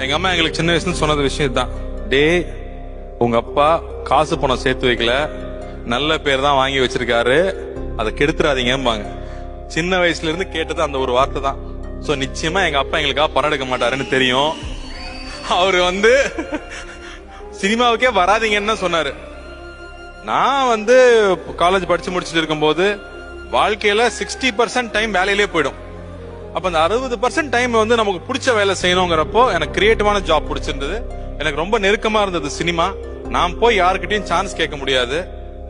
எங்க அம்மா எங்களுக்கு சின்ன வயசுல சொன்னது விஷயம் தான், டே உங்க அப்பா காசு பணம் சேர்த்து வைக்கல, நல்ல பேர் தான் வாங்கி வச்சிருக்காரு, அதை கெடுத்துறாதீங்கம்பாங்க. சின்ன வயசுல இருந்து கேட்டது அந்த ஒரு வார்த்தை தான். சோ நிச்சயமா எங்க அப்பா எங்களுக்காக பணம் எடுக்க மாட்டாருன்னு தெரியும். அவரு சினிமாவுக்கே வராதீங்கன்னு சொன்னாரு. நான் காலேஜ் படிச்சு முடிச்சுட்டு இருக்கும்போது வாழ்க்கையில 60% டைம் வேலையிலே போயிடும். அப்ப அந்த 60% டைம் நமக்கு பிடிச்ச வேலை செய்யணுங்கிறப்போ எனக்கு கிரியேட்டிவான ஜாப் பிடிச்சிருந்தது. எனக்கு ரொம்ப நெருக்கமா இருந்தது சினிமா. நான் போய் யாருக்கிட்டையும் சான்ஸ் கேட்க முடியாது.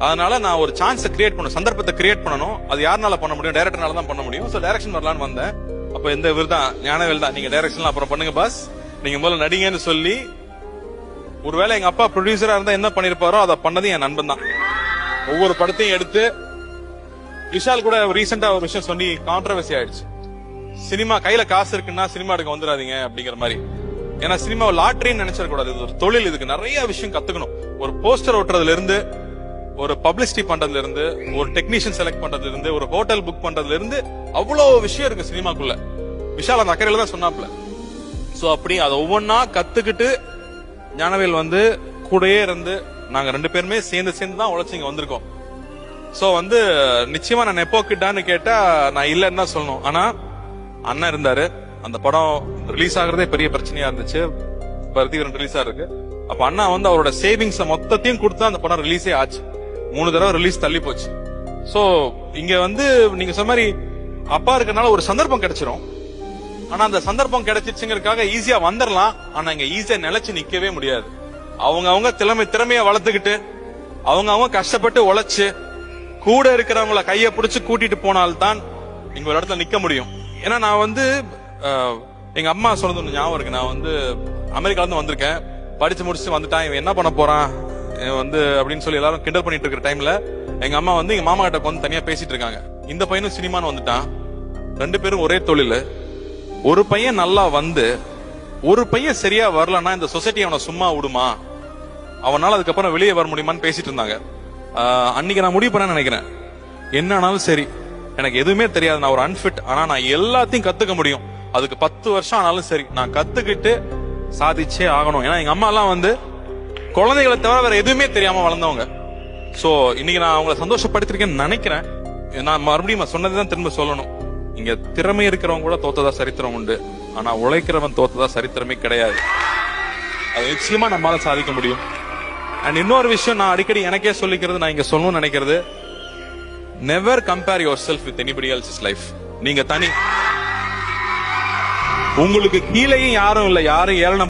அதனால நான் ஒரு சான்ஸை கிரியேட் பண்ணணும், சந்தர்ப்பத்தை கிரியேட் பண்ணணும். அது யாருனால பண்ண முடியும்? டைரக்டர்னால தான் பண்ண முடியும். சோ டைரக்ஷன் வரலான்னு வந்தேன். அப்ப இந்த இவர் தான், ஞானவேல் தான், நீங்க டைரக்ஷன் அப்புறம் பண்ணுங்க பாஸ், நீங்க முதல்ல நடிங்கன்னு சொல்லி. ஒருவேளை எங்க அப்பா ப்ரொடியூசரா இருந்தா என்ன பண்ணிருப்பாரோ அதை பண்ணது என் நண்பன் தான். ஒவ்வொரு படத்தையும் எடுத்து விஷால் கூட ரீசெண்டா ஒரு விஷயம் சொல்லி கான்ட்ரவர்சி ஆயிடுச்சு. சினிமா கையில காசு இருக்குன்னா சினிமா எடுக்க வந்துடாதீங்க அப்படிங்கிற மாதிரி. ஏன்னா சினிமா லாட்டரின்னு நினைச்சிடக்கூடாது, இது ஒரு தொழில். இதுக்கு நிறைய விஷயம் கத்துக்கணும். ஒரு போஸ்டர் ஓட்டுறதுல இருந்து, ஒரு பப்ளிசிட்டி பண்றதுல இருந்து, ஒரு டெக்னீஷியன் செலக்ட் பண்றதுல இருந்து, ஒரு ஹோட்டல் புக் பண்றதுல இருந்து அவ்வளவு விஷயம் இருக்கு சினிமாக்குள்ள. விஷால் அந்த அக்கறையில தான் சொன்னாப்ல. சோ அப்படி அதை ஒவ்வொன்னா கத்துக்கிட்டு ஞானவேல் கூடயே இருந்து நாங்க 2 பேருமே சேர்ந்து தான் உழைச்சி இங்க வந்திருக்கோம். சோ நிச்சயமா நான் எப்போ கிட்டான்னு கேட்டா நான் இல்லைன்னு தான் சொல்லணும். ஆனா அண்ணன் இருந்தாரு. அந்த படம் ரிலீஸ் ஆகுறதே பெரிய பிரச்சனையா இருந்துச்சு. பருத்திவரன் ரிலீஸ் ஆயிருக்கு. அப்ப அண்ணா அவரோட சேவிங்ஸ் மொத்தத்தையும் கொடுத்து அந்த படம் ரிலீஸே ஆச்சு. 3 தடவை ரிலீஸ் தள்ளி போச்சு. சோ இங்க நீங்க சொன்ன மாதிரி அப்பா இருக்கனால ஒரு சந்தர்ப்பம் கிடைச்சிரும். ஆனா அந்த சந்தர்ப்பம் கிடைச்சிருச்சுங்கிறதுக்காக ஈஸியா வந்துடலாம். ஆனா இங்க ஈஸியா நிலைச்சு நிக்கவே முடியாது. அவங்க திறமைய வளர்த்துக்கிட்டு அவங்க கஷ்டப்பட்டு உழைச்சு கூட இருக்கிறவங்கள கைய பிடிச்சு கூட்டிட்டு போனால்தான் இங்க ஒரு இடத்துல நிக்க முடியும். ஏன்னா நான் எங்க அம்மா சொன்னது ஞாபகம் இருக்கு. நான் அமெரிக்கால இருந்து வந்திருக்கேன், படிச்சு முடிச்சு வந்துட்டான், இவன் என்ன பண்ண போறான் அப்படின்னு சொல்லி எல்லாரும் கிண்டல் பண்ணிட்டு இருக்கிற டைம்ல எங்க அம்மா எங்க மாமா கிட்ட தனியா பேசிட்டு இருக்காங்க. இந்த பையனும் சினிமான்னு வந்துட்டான், 2 பேரும் ஒரே தொழில். ஒரு பையன் நல்லா ஒரு பையன் சரியா வரலன்னா இந்த சொசைட்டி அவனை சும்மா விடுமா, அவனால அதுக்கப்புறம் வெளியே வர முடியுமான்னு பேசிட்டு இருந்தாங்க. அன்னைக்கு நான் முடிவு பண்ண நினைக்கிறேன், என்ன ஆனாலும் சரி, எனக்கு எதுவுமே தெரியாது, நான் ஒரு அன்பிட், ஆனா நான் எல்லாத்தையும் கத்துக்க முடியும். அதுக்கு 10 வருஷம் ஆனாலும் சரி, நான் கத்துக்கிட்டு சாதிச்சே ஆகணும். ஏன்னா எங்க அம்மா எல்லாம் குழந்தைகளை தவிர வேற எதுவுமே தெரியாம வளர்ந்தவங்க. சோ இன்னைக்கு நான் அவங்களை சந்தோஷப்படுத்திருக்கேன்னு நினைக்கிறேன். நான் மறுபடியும் சொன்னதுதான் திரும்ப சொல்லணும், இங்க திறமை இருக்கிறவங்க கூட தோத்ததா சரித்திரம் உண்டு, ஆனா உழைக்கிறவன் தோத்ததா சரித்திரமே கிடையாது. அது நிச்சயமா நம்மளால சாதிக்க முடியும். அண்ட் இன்னொரு விஷயம் நான் அடிக்கடி எனக்கே சொல்லிக்கிறது, நான் இங்க சொல்லணும்னு நினைக்கிறது, never compare your self with anybody else life. நீங்க தனி, உங்களுக்கு கீழேயும் யாரும் இல்ல, யாரும் ஏளனம்